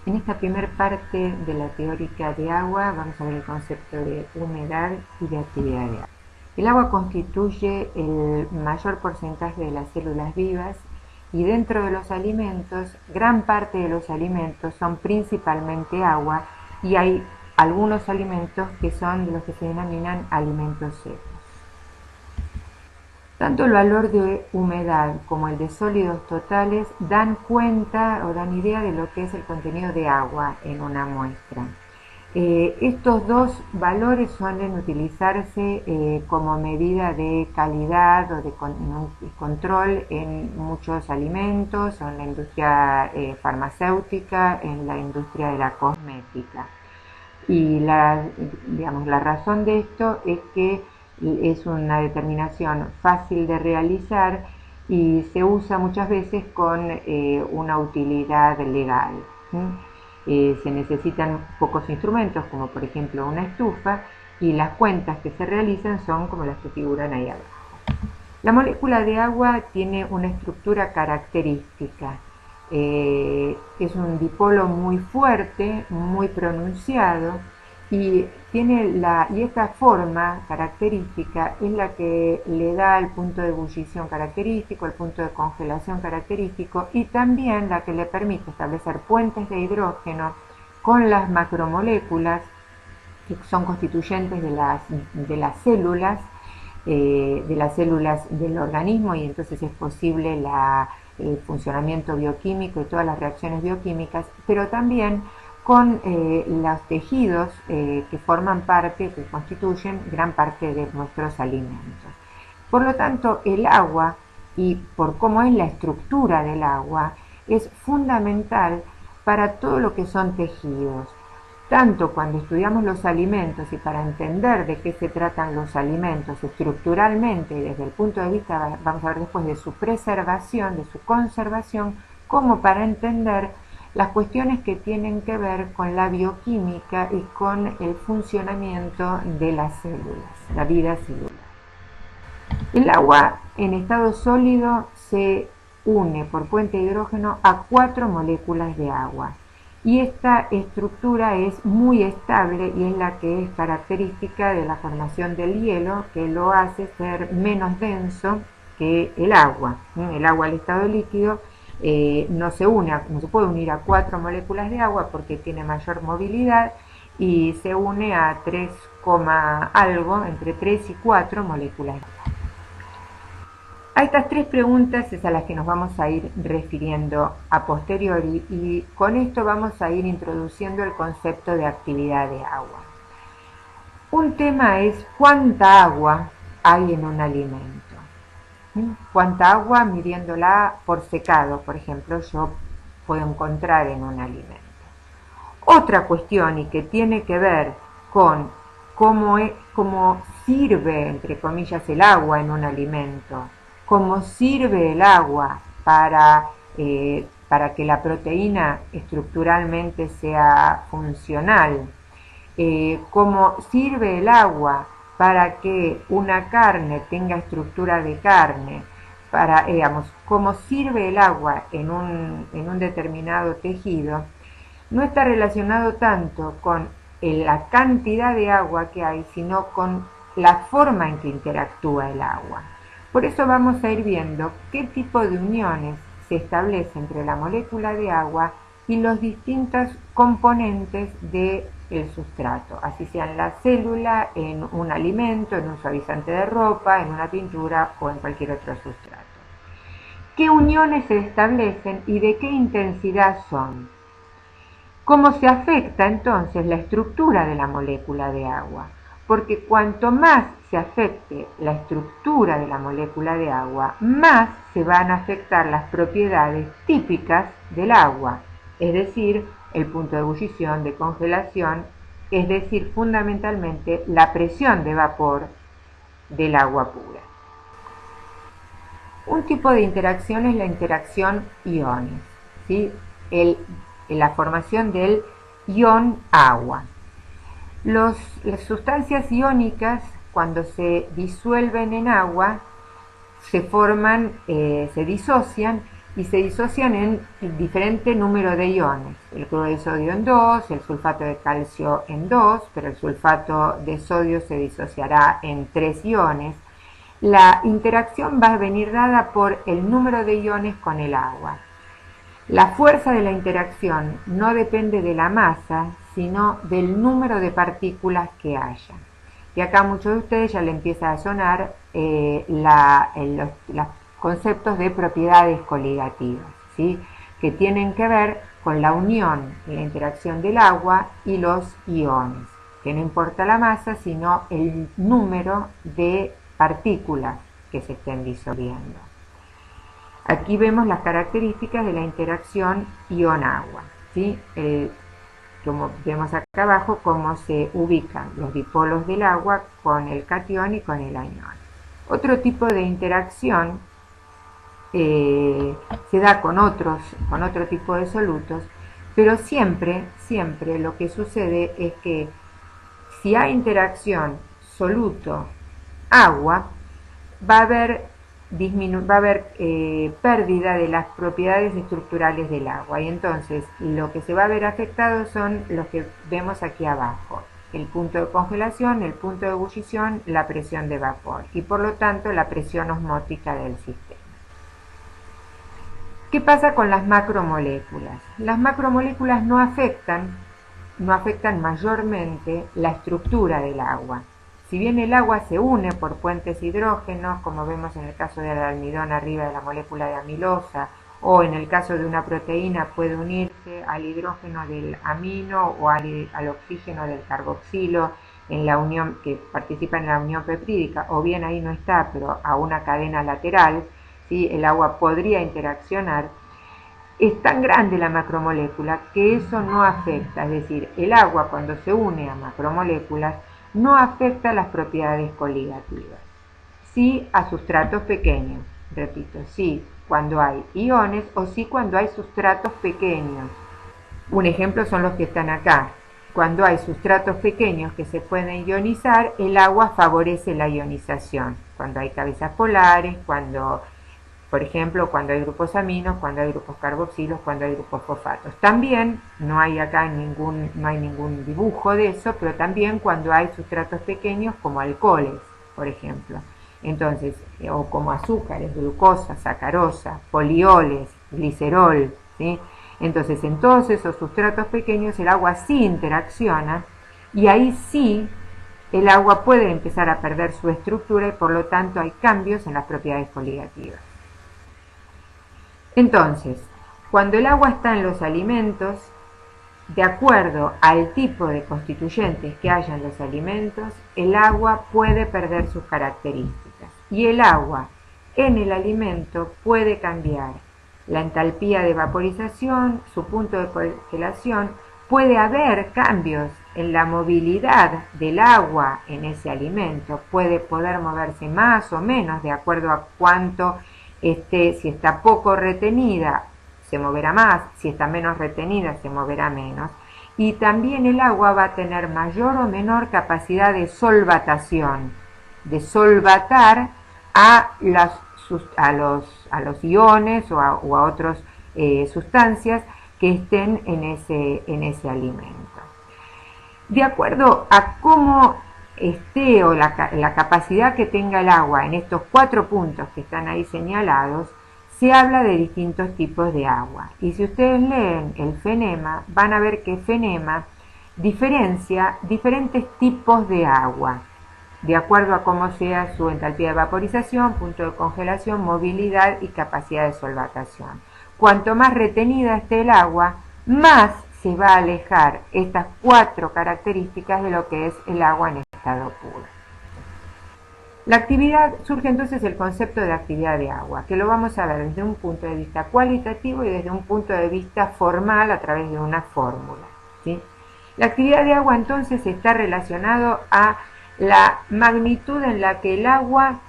En esta primera parte de la teórica de agua vamos a ver el concepto de humedad y de actividad de agua. El agua constituye el mayor porcentaje de las células vivas y dentro de los alimentos, gran parte de los alimentos son principalmente agua y hay algunos alimentos que son los que se denominan alimentos secos. Tanto el valor de humedad como el de sólidos totales dan cuenta o dan idea de lo que es el contenido de agua en una muestra. Estos dos valores suelen utilizarse como medida de calidad o de control en muchos alimentos, o en la industria farmacéutica, en la industria de la cosmética. Y la razón de esto es que es una determinación fácil de realizar y se usa muchas veces con una utilidad legal. Se necesitan pocos instrumentos, como por ejemplo una estufa, y las cuentas que se realizan son como las que figuran ahí abajo. La molécula de agua tiene una estructura característica. Es un dipolo muy fuerte, muy pronunciado, y esta forma característica es la que le da el punto de ebullición característico, el punto de congelación característico, y también la que le permite establecer puentes de hidrógeno con las macromoléculas que son constituyentes de las células del organismo, y entonces es posible el funcionamiento bioquímico y todas las reacciones bioquímicas, pero también con los tejidos que forman parte, que constituyen gran parte de nuestros alimentos. Por lo tanto, el agua, y por cómo es la estructura del agua, es fundamental para todo lo que son tejidos. Tanto cuando estudiamos los alimentos y para entender de qué se tratan los alimentos estructuralmente y desde el punto de vista, vamos a ver después, de su preservación, de su conservación, como para entender las cuestiones que tienen que ver con la bioquímica y con el funcionamiento de las células, la vida celular. El agua en estado sólido se une por puente de hidrógeno a 4 moléculas de agua. Y esta estructura es muy estable y es la que es característica de la formación del hielo, que lo hace ser menos denso que el agua. El agua al estado líquido no se puede unir a 4 moléculas de agua porque tiene mayor movilidad, y se une a 3, algo, entre 3 y 4 moléculas de agua. A estas 3 preguntas es a las que nos vamos a ir refiriendo a posteriori, y con esto vamos a ir introduciendo el concepto de actividad de agua. Un tema es cuánta agua hay en un alimento. Cuánta agua, midiéndola por secado, por ejemplo, yo puedo encontrar en un alimento. Otra cuestión, y que tiene que ver con cómo sirve, entre comillas, el agua en un alimento, cómo sirve el agua para que la proteína estructuralmente sea funcional, cómo sirve el agua para que una carne tenga estructura de carne, cómo sirve el agua en un determinado tejido, no está relacionado tanto con la cantidad de agua que hay, sino con la forma en que interactúa el agua. Por eso vamos a ir viendo qué tipo de uniones se establece entre la molécula de agua y los distintos componentes del sustrato, así sea en la célula, en un alimento, en un suavizante de ropa, en una pintura o en cualquier otro sustrato. ¿Qué uniones se establecen y de qué intensidad son? ¿Cómo se afecta entonces la estructura de la molécula de agua? Porque cuanto más se afecte la estructura de la molécula de agua, más se van a afectar las propiedades típicas del agua, es decir, el punto de ebullición, de congelación, es decir, fundamentalmente la presión de vapor del agua pura. Un tipo de interacción es la interacción iones, ¿sí? La formación del ion agua. Las sustancias iónicas, cuando se disuelven en agua, se disocian y se disocian en diferente número de iones. El cloruro de sodio en 2, el sulfato de calcio en 2, pero el sulfato de sodio se disociará en 3 iones. La interacción va a venir dada por el número de iones con el agua. La fuerza de la interacción no depende de la masa, sino del número de partículas que haya. Y acá a muchos de ustedes ya le empieza a sonar los conceptos de propiedades coligativas, ¿sí? Que tienen que ver con la unión y la interacción del agua y los iones, que no importa la masa, sino el número de partículas que se estén disolviendo. Aquí vemos las características de la interacción ion-agua, ¿sí? Como vemos acá abajo, cómo se ubican los dipolos del agua con el catión y con el anión. Otro tipo de interacción se da con otro tipo de solutos, pero siempre lo que sucede es que si hay interacción soluto-agua, va a haber pérdida de las propiedades estructurales del agua, y entonces lo que se va a ver afectado son los que vemos aquí abajo: el punto de congelación, el punto de ebullición, la presión de vapor y por lo tanto la presión osmótica del sistema. ¿Qué pasa con las macromoléculas? Las macromoléculas no afectan mayormente la estructura del agua. Si bien el agua se une por puentes hidrógenos, como vemos en el caso del almidón arriba de la molécula de amilosa, o en el caso de una proteína puede unirse al hidrógeno del amino o al oxígeno del carboxilo en la unión, que participa en la unión peptídica, o bien ahí no está, pero a una cadena lateral, ¿sí? El agua podría interaccionar. Es tan grande la macromolécula que eso no afecta, es decir, el agua cuando se une a macromoléculas no afecta las propiedades coligativas. Sí a sustratos pequeños, repito, sí cuando hay iones o sí cuando hay sustratos pequeños. Un ejemplo son los que están acá. Cuando hay sustratos pequeños que se pueden ionizar, el agua favorece la ionización. Cuando hay cabezas polares, por ejemplo, cuando hay grupos aminos, cuando hay grupos carboxilos, cuando hay grupos fosfatos. También, no hay ningún dibujo de eso, pero también cuando hay sustratos pequeños como alcoholes, por ejemplo. Entonces, o como azúcares, glucosa, sacarosa, polioles, glicerol, ¿sí? Entonces, en todos esos sustratos pequeños el agua sí interacciona y ahí sí el agua puede empezar a perder su estructura y por lo tanto hay cambios en las propiedades coligativas. Entonces, cuando el agua está en los alimentos, de acuerdo al tipo de constituyentes que haya en los alimentos, el agua puede perder sus características. Y el agua en el alimento puede cambiar la entalpía de vaporización, su punto de congelación, puede haber cambios en la movilidad del agua en ese alimento, puede poder moverse más o menos de acuerdo a cuánto si está poco retenida, se moverá más, si está menos retenida, se moverá menos. Y también el agua va a tener mayor o menor capacidad de solvatación, de solvatar a los iones o a otras sustancias que estén en ese alimento. De acuerdo a cómo esté o la capacidad que tenga el agua en estos 4 puntos que están ahí señalados, se habla de distintos tipos de agua. Y si ustedes leen el FENEMA, van a ver que FENEMA diferencia diferentes tipos de agua, de acuerdo a cómo sea su entalpía de vaporización, punto de congelación, movilidad y capacidad de solvatación. Cuanto más retenida esté el agua, más se va a alejar estas 4 características de lo que es el agua en estado puro. Surge entonces el concepto de actividad de agua, que lo vamos a ver desde un punto de vista cualitativo y desde un punto de vista formal a través de una fórmula, ¿sí? La actividad de agua entonces está relacionado a la magnitud en la que el agua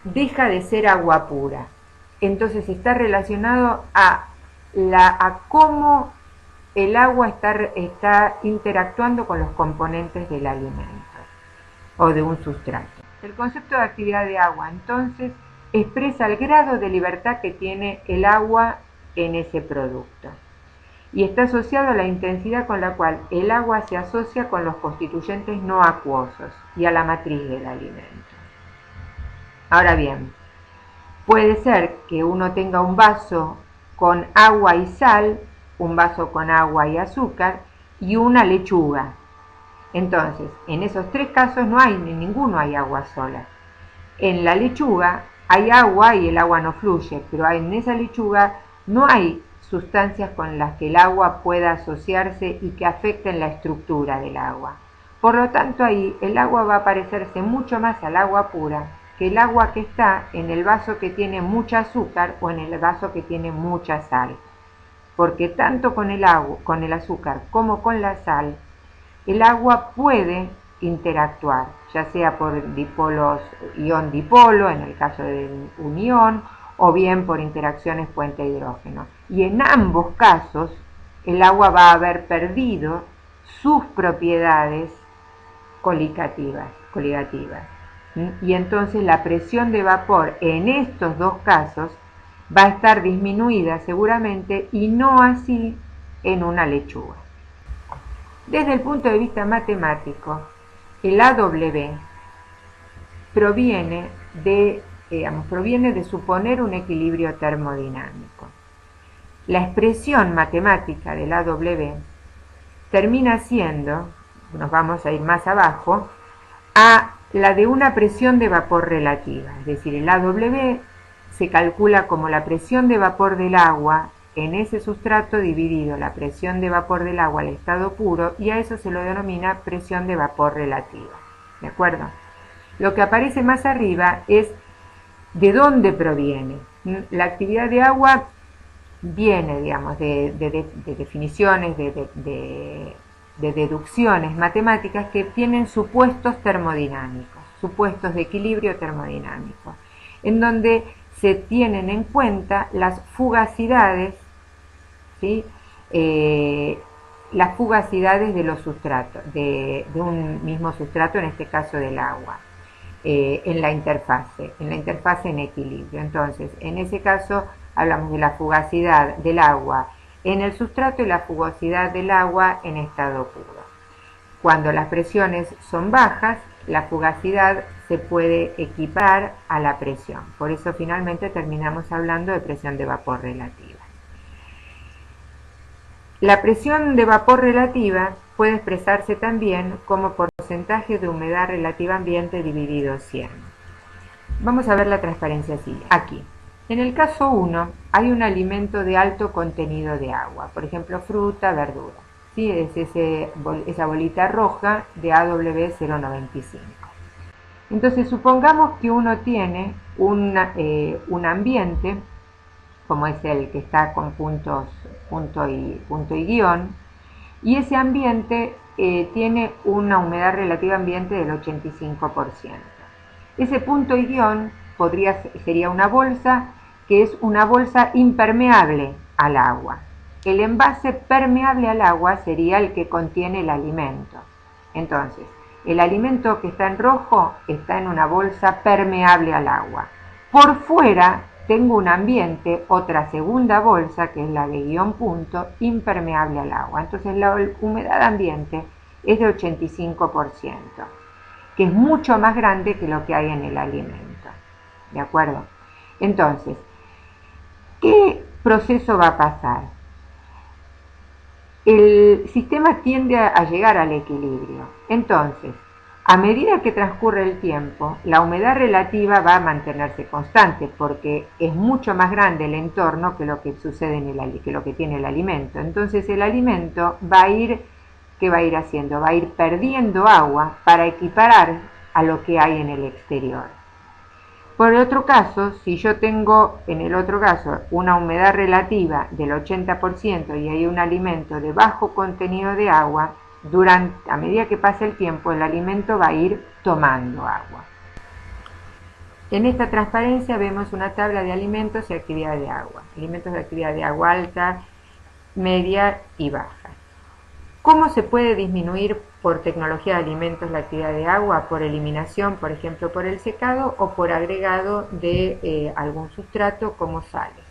deja de ser agua pura. Entonces está relacionado a cómo el agua está interactuando con los componentes del alimento o de un sustrato. El concepto de actividad de agua, entonces, expresa el grado de libertad que tiene el agua en ese producto. Y está asociado a la intensidad con la cual el agua se asocia con los constituyentes no acuosos y a la matriz del alimento. Ahora bien, puede ser que uno tenga un vaso con agua y sal, un vaso con agua y azúcar y una lechuga. Entonces, en esos tres casos no hay, en ninguno hay agua sola. En la lechuga hay agua y el agua no fluye, pero en esa lechuga no hay sustancias con las que el agua pueda asociarse y que afecten la estructura del agua. Por lo tanto, ahí el agua va a parecerse mucho más al agua pura que el agua que está en el vaso que tiene mucha azúcar o en el vaso que tiene mucha sal. Porque tanto con el agua, con el azúcar como con la sal, el agua puede interactuar, ya sea por dipolos, ion-dipolo, en el caso de un ion, o bien por interacciones puente-hidrógeno. Y en ambos casos, el agua va a haber perdido sus propiedades coligativas. Y entonces la presión de vapor en estos dos casos va a estar disminuida seguramente y no así en una lechuga. Desde el punto de vista matemático, el AW proviene de suponer un equilibrio termodinámico. La expresión matemática del AW termina siendo, nos vamos a ir más abajo, a la de una presión de vapor relativa. Es decir, el AW se calcula como la presión de vapor del agua en ese sustrato dividido la presión de vapor del agua al estado puro, y a eso se lo denomina presión de vapor relativa. ¿De acuerdo? Lo que aparece más arriba es de dónde proviene. La actividad de agua viene, digamos, de definiciones, de deducciones matemáticas que tienen supuestos termodinámicos, supuestos de equilibrio termodinámico, en donde se tienen en cuenta las fugacidades, ¿sí? Las fugacidades de los sustratos, de un mismo sustrato, en este caso del agua, en la interfase en equilibrio. Entonces, en ese caso hablamos de la fugacidad del agua en el sustrato y la fugacidad del agua en estado puro. Cuando las presiones son bajas, la fugacidad se puede equiparar a la presión. Por eso finalmente terminamos hablando de presión de vapor relativa. La presión de vapor relativa puede expresarse también como porcentaje de humedad relativa ambiente dividido 100. Vamos a ver la transparencia aquí. En el caso 1 hay un alimento de alto contenido de agua, por ejemplo fruta, verdura. ¿Sí? Es esa bolita roja de AW095. Entonces supongamos que uno tiene un ambiente, como es el que está con punto y guión, y ese ambiente tiene una humedad relativa ambiente del 85%. Ese punto y guión sería una bolsa que es una bolsa impermeable al agua. El envase permeable al agua sería el que contiene el alimento. Entonces, el alimento que está en rojo está en una bolsa permeable al agua. Por fuera tengo un ambiente, otra segunda bolsa, que es la de guión punto, impermeable al agua. Entonces la humedad ambiente es de 85%, que es mucho más grande que lo que hay en el alimento. ¿De acuerdo? Entonces, ¿qué proceso va a pasar? El sistema tiende a llegar al equilibrio. Entonces, a medida que transcurre el tiempo, la humedad relativa va a mantenerse constante porque es mucho más grande el entorno que lo que sucede que lo que tiene el alimento. Entonces el alimento ¿qué va a ir haciendo? Va a ir perdiendo agua para equiparar a lo que hay en el exterior. Por el otro caso, si yo tengo en el otro caso una humedad relativa del 80% y hay un alimento de bajo contenido de agua, a medida que pase el tiempo el alimento va a ir tomando agua. En esta transparencia vemos una tabla de alimentos y actividad de agua. Alimentos de actividad de agua alta, media y baja. ¿Cómo se puede disminuir por tecnología de alimentos la actividad de agua? Por eliminación, por ejemplo, por el secado o por agregado de algún sustrato como sales.